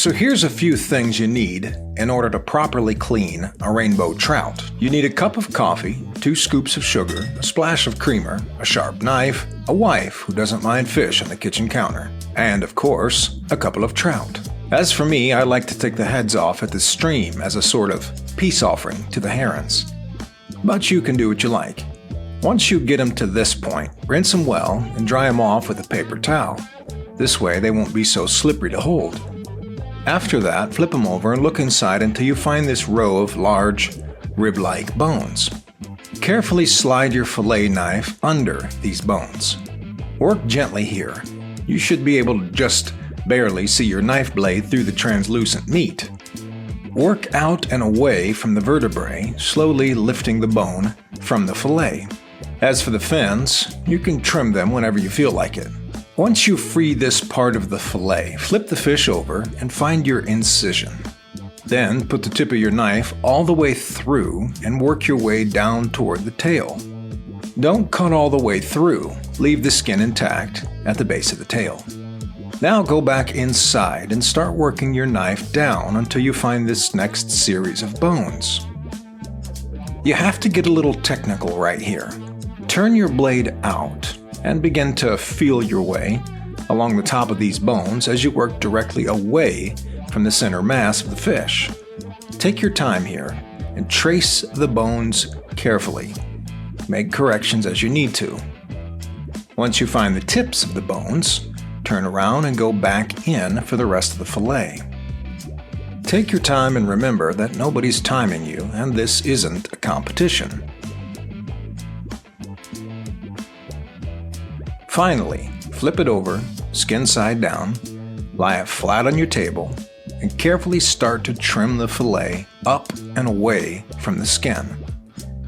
So here's a few things you need in order to properly clean a rainbow trout. You need a cup of coffee, 2 scoops of sugar, a splash of creamer, a sharp knife, a wife who doesn't mind fish on the kitchen counter, and of course, a couple of trout. As for me, I like to take the heads off at the stream as a sort of peace offering to the herons. But you can do what you like. Once you get them to this point, rinse them well and dry them off with a paper towel. This way they won't be so slippery to hold. After that, flip them over and look inside until you find this row of large, rib-like bones. Carefully slide your fillet knife under these bones. Work gently here. You should be able to just barely see your knife blade through the translucent meat. Work out and away from the vertebrae, slowly lifting the bone from the fillet. As for the fins, you can trim them whenever you feel like it. Once you free this part of the fillet, flip the fish over and find your incision. Then put the tip of your knife all the way through and work your way down toward the tail. Don't cut all the way through, leave the skin intact at the base of the tail. Now go back inside and start working your knife down until you find this next series of bones. You have to get a little technical right here. Turn your blade out and begin to feel your way along the top of these bones as you work directly away from the center mass of the fish. Take your time here and trace the bones carefully. Make corrections as you need to. Once you find the tips of the bones, turn around and go back in for the rest of the fillet. Take your time and remember that nobody's timing you and this isn't a competition. Finally, flip it over, skin side down, lie it flat on your table, and carefully start to trim the fillet up and away from the skin.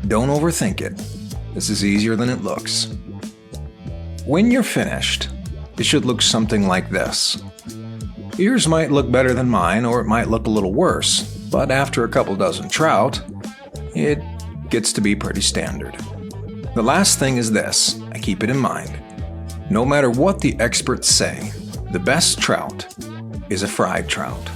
Don't overthink it. This is easier than it looks. When you're finished, it should look something like this. Yours might look better than mine, or it might look a little worse, but after a couple dozen trout, it gets to be pretty standard. The last thing is this, and keep it in mind. No matter what the experts say, the best trout is a fried trout.